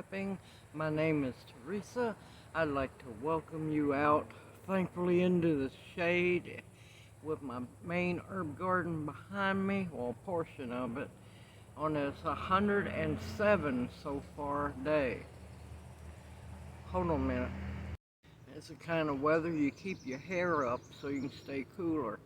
Prepping. My name is Teresa. I'd like to welcome you out, thankfully, into the shade with my main herb garden behind me, well, a portion of it, on this 107 so far day. Hold on a minute. It's the kind of weather you keep your hair up so you can stay cooler.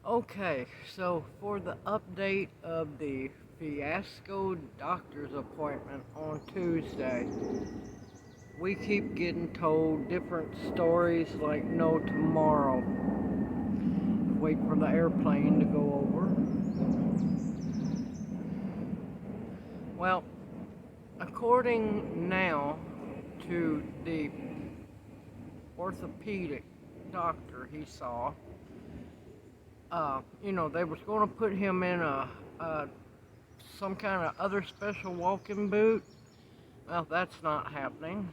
Okay, so for the update of the fiasco doctor's appointment on Tuesday, we keep getting told different stories like no tomorrow. Wait for the airplane to go over. Well, according now to the orthopedic doctor he saw, they was going to put him in some kind of other special walking boot. Well, that's not happening.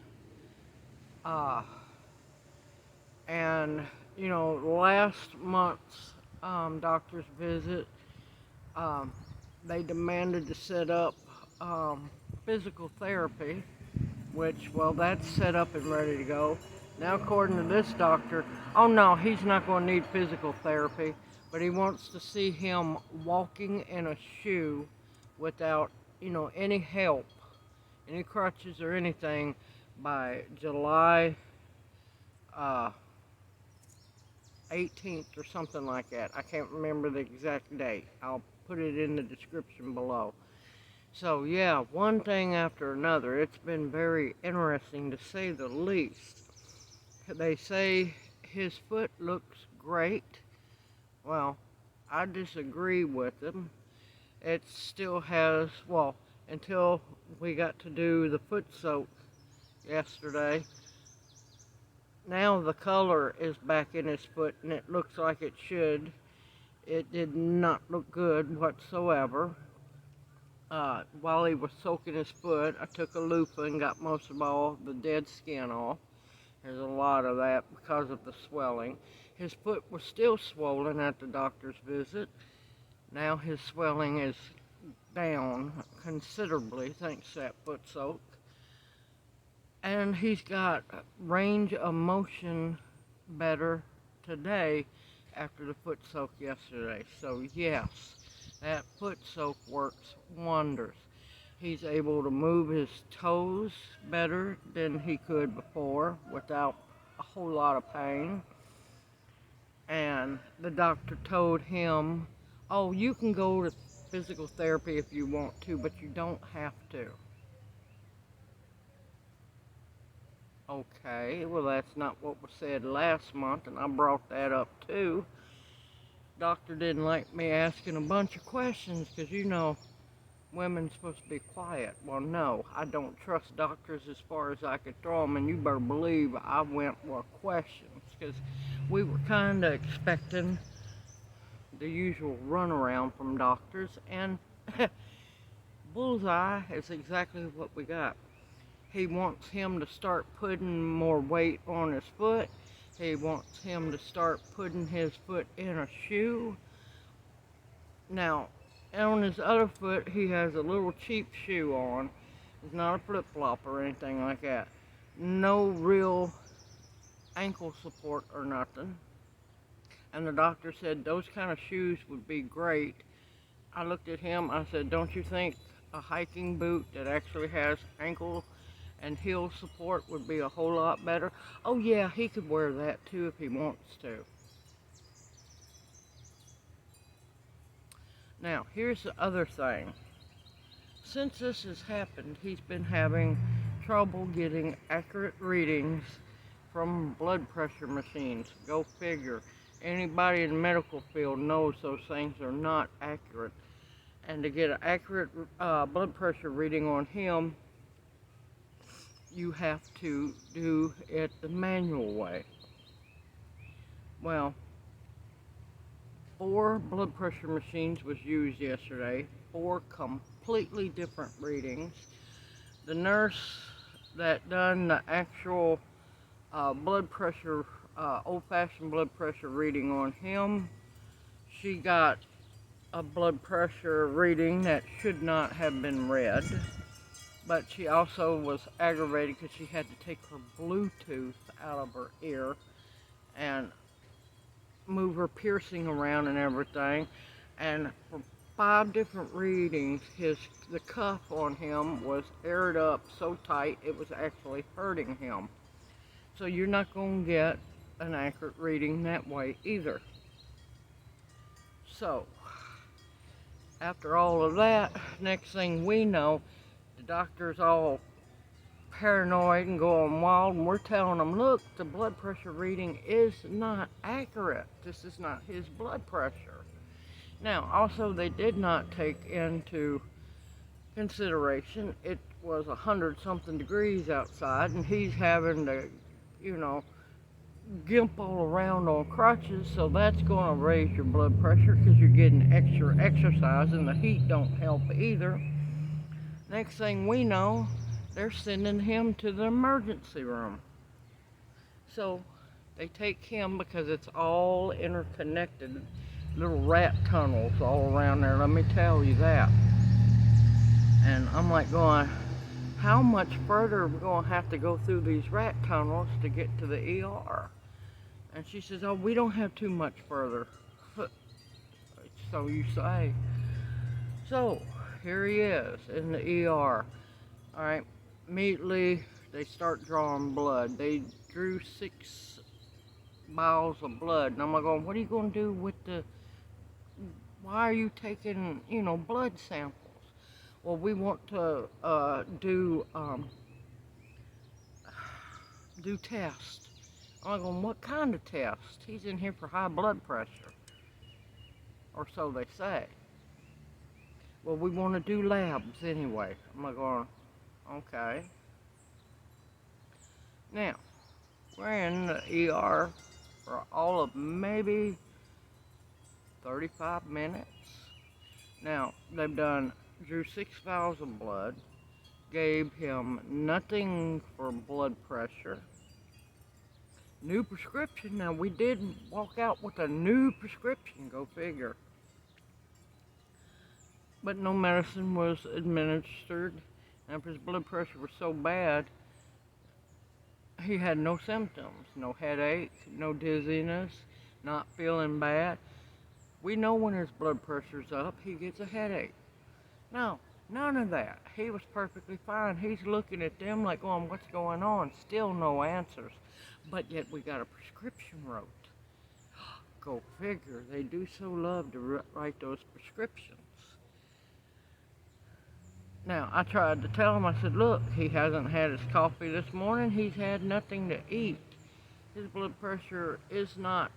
And last month's doctor's visit, they demanded to set up physical therapy, which, well, that's set up and ready to go. Now, according to this doctor, oh no, he's not going to need physical therapy, but he wants to see him walking in a shoe without, any help, any crutches or anything by July 18th or something like that. I can't remember the exact date. I'll put it in the description below. So yeah, one thing after another. It's been very interesting to say the least. They say his foot looks great. Well, I disagree with them. It still has, well, until we got to do the foot soak yesterday. Now the color is back in his foot and it looks like it should. It did not look good whatsoever. While he was soaking his foot, I took a loofah and got most of all the dead skin off. There's a lot of that because of the swelling. His foot was still swollen at the doctor's visit. Now his swelling is down considerably thanks to that foot soak. And he's got range of motion better today after the foot soak yesterday. So yes, that foot soak works wonders. He's able to move his toes better than he could before without a whole lot of pain. And the doctor told him, oh, you can go to physical therapy if you want to, but you don't have to. Okay, well, that's not what was said last month, and I brought that up too. Doctor didn't like me asking a bunch of questions because, women's supposed to be quiet. Well, no, I don't trust doctors as far as I could throw them, and you better believe I went with questions because we were kind of expecting the usual runaround from doctors, and bullseye is exactly what we got. He wants him to start putting more weight on his foot. He wants him to start putting his foot in a shoe. Now, on his other foot, he has a little cheap shoe on. It's not a flip-flop or anything like that. No real ankle support or nothing. And the doctor said those kind of shoes would be great. I looked at him, I said, don't you think a hiking boot that actually has ankle and heel support would be a whole lot better? Oh yeah, he could wear that too if he wants to. Now, here's the other thing. Since this has happened, he's been having trouble getting accurate readings from blood pressure machines. Go figure. Anybody in the medical field knows those things are not accurate. And to get an accurate blood pressure reading on him, you have to do it the manual way. Well, 4 blood pressure machines was used yesterday, 4 completely different readings. The nurse that done the actual blood pressure, old-fashioned blood pressure reading on him, she got a blood pressure reading that should not have been read. But she also was aggravated because she had to take her Bluetooth out of her ear and move her piercing around and everything. And for 5 different readings, the cuff on him was aired up so tight it was actually hurting him. So you're not going to get an accurate reading that way either. So after all of that, next thing we know, the doctor's all paranoid and going wild, and we're telling them, look, the blood pressure reading is not accurate. This is not his blood pressure. Now, also, they did not take into consideration it was 100-something degrees outside, and he's having to, gimp all around on crutches, so that's going to raise your blood pressure because you're getting extra exercise, and the heat don't help either. Next thing we know, they're sending him to the emergency room. So they take him because it's all interconnected, little rat tunnels all around there, let me tell you that. And I'm like going, how much further are we going to have to go through these rat tunnels to get to the ER? And she says, oh, we don't have too much further. So you say. So here he is in the ER. All right, immediately they start drawing blood. They drew 6 vials of blood, and I'm like going, what are you going to do with why are you taking, blood samples? Well, we want to do tests. I'm like going, what kind of test? He's in here for high blood pressure, or so they say. Well, we want to do labs anyway. I'm like going, okay. Now, we're in the ER for all of maybe 35 minutes. Now, they've drew 6 vials of blood, gave him nothing for blood pressure. New prescription. Now, we did walk out with a new prescription, go figure. But no medicine was administered. And if his blood pressure was so bad, he had no symptoms, no headache, no dizziness, not feeling bad. We know when his blood pressure's up, he gets a headache. No, none of that. He was perfectly fine. He's looking at them like going, what's going on? Still no answers. But yet we got a prescription wrote. Go figure. They do so love to write those prescriptions. Now, I tried to tell him, I said, look, he hasn't had his coffee this morning. He's had nothing to eat. His blood pressure is not,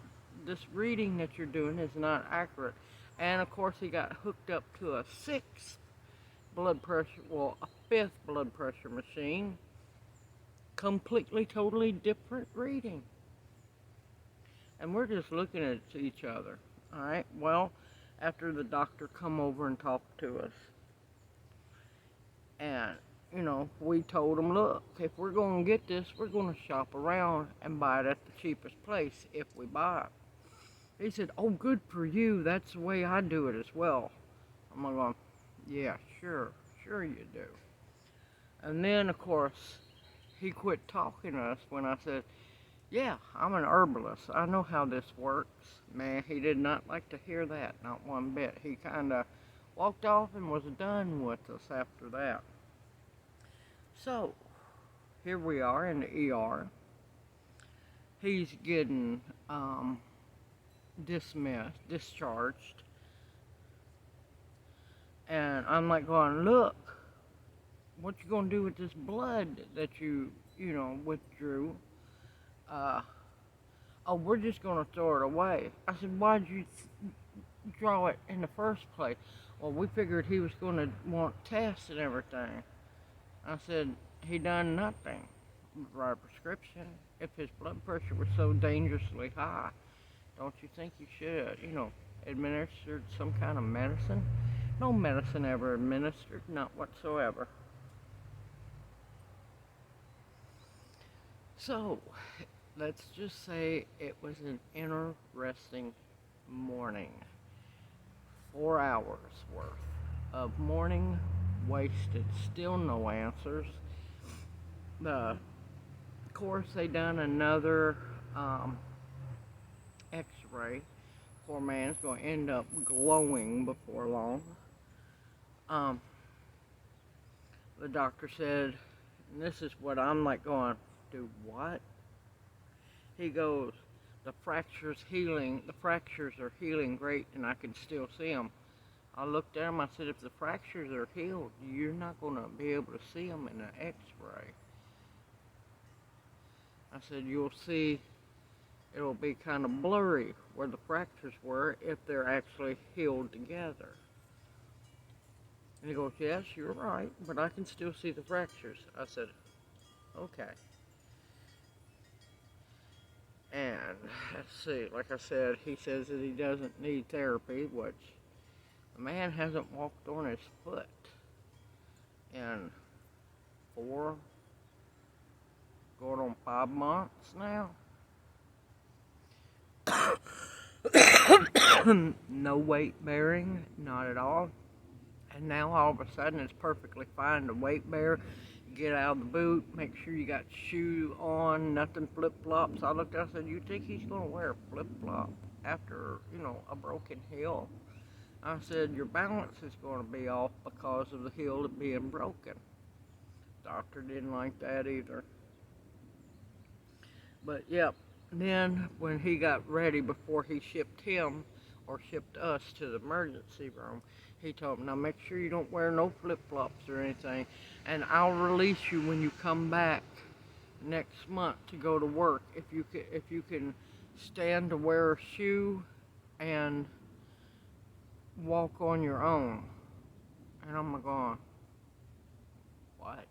this reading that you're doing is not accurate. And, of course, he got hooked up to a 5th blood pressure machine. Completely, totally different reading. And we're just looking at each other. All right, well, after the doctor come over and talked to us, and, we told him, look, if we're going to get this, we're going to shop around and buy it at the cheapest place if we buy it. He said, oh, good for you. That's the way I do it as well. I'm going, yeah, sure you do. And then, of course, he quit talking to us when I said, yeah, I'm an herbalist. I know how this works. Man, he did not like to hear that, not one bit. He kind of walked off and was done with us after that. So, here we are in the ER. He's getting discharged. And I'm like going, look, what you gonna do with this blood that you withdrew? Oh, we're just gonna throw it away. I said, why'd you draw it in the first place? Well, we figured he was gonna want tests and everything. I said, he done nothing. Write a prescription. If his blood pressure was so dangerously high, don't you think you should, administered some kind of medicine? No medicine ever administered, not whatsoever. So, let's just say it was an interesting morning. 4 hours worth of morning wasted. Still no answers. Of course, they done another X-ray. Poor man's going to end up glowing before long. Um, the doctor said, and this is what I'm like going, do what? He goes, the fractures are healing great, and I can still see them. I looked at him, I said, if the fractures are healed, you're not going to be able to see them in an X-ray. I said, you'll see, it'll be kind of blurry where the fractures were if they're actually healed together. And he goes, yes, you're right, but I can still see the fractures. I said, okay. And let's see, like I said, he says that he doesn't need therapy, which the man hasn't walked on his foot in 4, going on 5 months now. No weight bearing, not at all. And now all of a sudden it's perfectly fine to weight bear. Get out of the boot, make sure you got shoe on, nothing flip-flops. I looked out and said, you think he's going to wear a flip-flop after, a broken heel? I said, your balance is going to be off because of the heel being broken. Doctor didn't like that either. But, yep, then when he got ready before he shipped us to the emergency room, he told him, now make sure you don't wear no flip-flops or anything, and I'll release you when you come back next month to go to work. If you can stand to wear a shoe and walk on your own. And I'm going, what?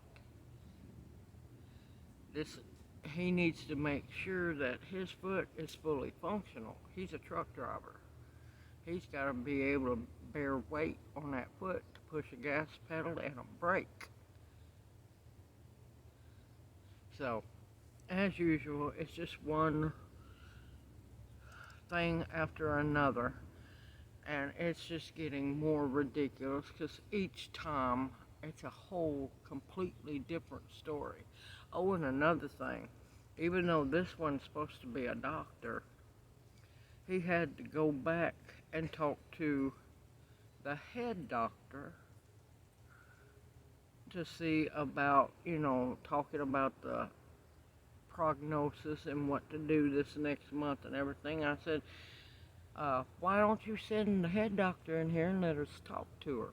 He needs to make sure that his foot is fully functional. He's a truck driver. He's got to be able to bear weight on that foot to push a gas pedal and a brake. So, as usual, it's just one thing after another, and it's just getting more ridiculous because each time it's a whole completely different story. Oh, and another thing, even though this one's supposed to be a doctor, he had to go back and talk to the head doctor to see about, talking about the prognosis and what to do this next month and everything. I said, why don't you send the head doctor in here and let us talk to her?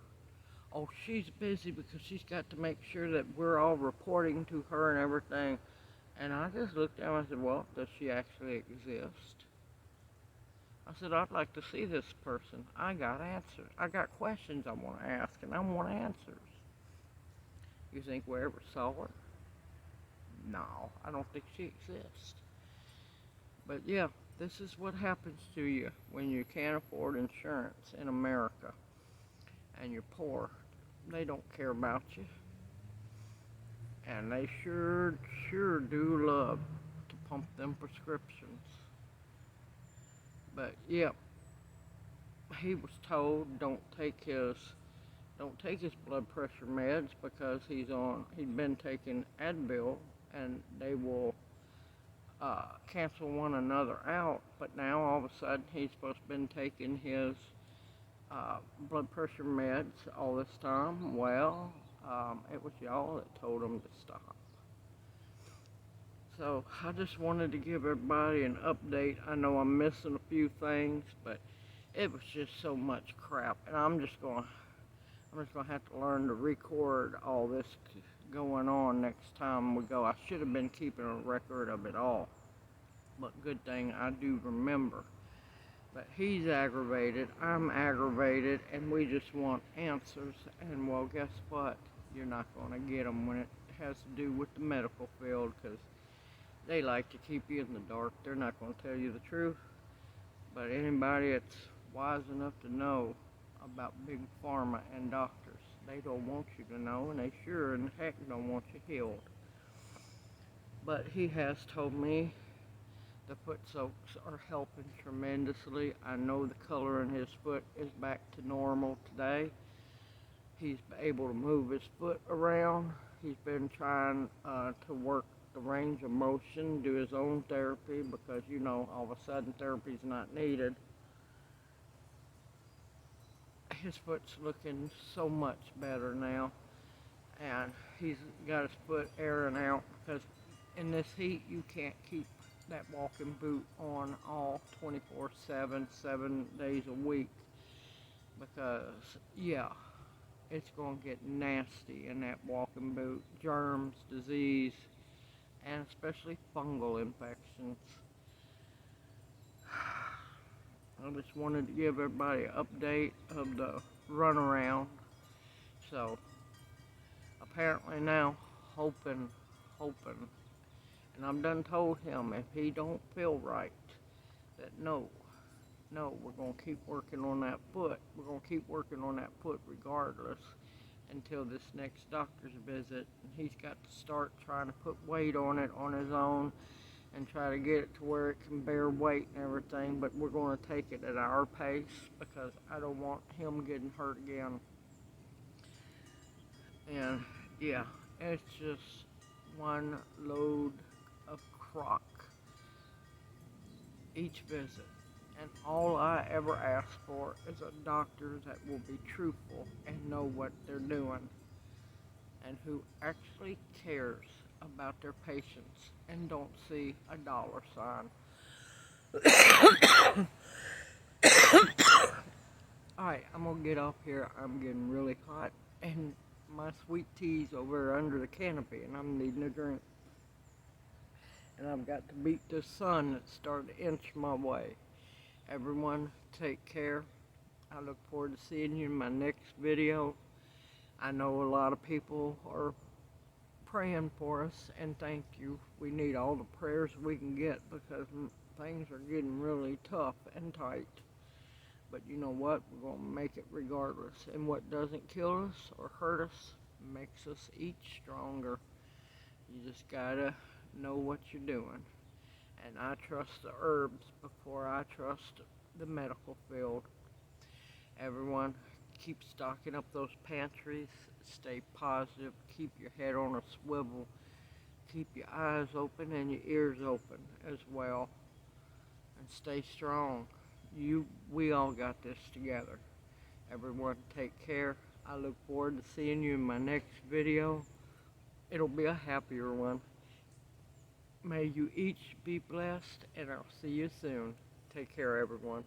Oh, she's busy because she's got to make sure that we're all reporting to her and everything. And I just looked at him and I said, well, does she actually exist? I said, I'd like to see this person. I got answers. I got questions I want to ask, and I want answers. You think we ever saw her? No, I don't think she exists. But yeah, this is what happens to you when you can't afford insurance in America and you're poor. They don't care about you. And they sure do love to pump them prescriptions. But yeah, he was told don't take his blood pressure meds because he'd been taking Advil, and they will cancel one another out. But now all of a sudden he's supposed to have been taking his blood pressure meds all this time. Well, it was y'all that told him to stop. So I just wanted to give everybody an update. I know I'm missing a few things, but it was just so much crap, and I'm just gonna have to learn to record all this going on next time we go. I should have been keeping a record of it all, but good thing I do remember. But he's aggravated, I'm aggravated, and we just want answers. And well, guess what? You're not going to get them when it has to do with the medical field, because they like to keep you in the dark. They're not going to tell you the truth. But anybody that's wise enough to know about big pharma and doctors, they don't want you to know, and they sure in heck don't want you healed. But he has told me the foot soaks are helping tremendously. I know the color in his foot is back to normal today. He's able to move his foot around. He's been trying to work the range of motion, do his own therapy because, you know, all of a sudden therapy's not needed. His foot's looking so much better now, and he's got his foot airing out because in this heat you can't keep that walking boot on all 24/7, 7 days a week because, yeah, it's going to get nasty in that walking boot. Germs, disease, and especially fungal infections. I just wanted to give everybody an update of the runaround. So, apparently now, hoping, and I've done told him if he don't feel right, that no, we're going to keep working on that foot. We're going to keep working on that foot regardless until this next doctor's visit. And he's got to start trying to put weight on it on his own and try to get it to where it can bear weight and everything. But we're going to take it at our pace because I don't want him getting hurt again. And yeah, it's just one load of crock each visit. And all I ever ask for is a doctor that will be truthful and know what they're doing and who actually cares about their patients and don't see a dollar sign. Alright, I'm gonna get off here. I'm getting really hot and my sweet tea's over under the canopy and I'm needing a drink. And I've got to beat this sun that's starting to inch my way. Everyone, take care. I look forward to seeing you in my next video. I know a lot of people are praying for us, and thank you. We need all the prayers we can get because things are getting really tough and tight. But you know what? We're going to make it regardless. And what doesn't kill us or hurt us makes us each stronger. You just gotta know what you're doing. And I trust the herbs before I trust the medical field. Everyone, keep stocking up those pantries. Stay positive. Keep your head on a swivel. Keep your eyes open and your ears open as well. And stay strong. We all got this together. Everyone, take care. I look forward to seeing you in my next video. It'll be a happier one. May you each be blessed, and I'll see you soon. Take care, everyone.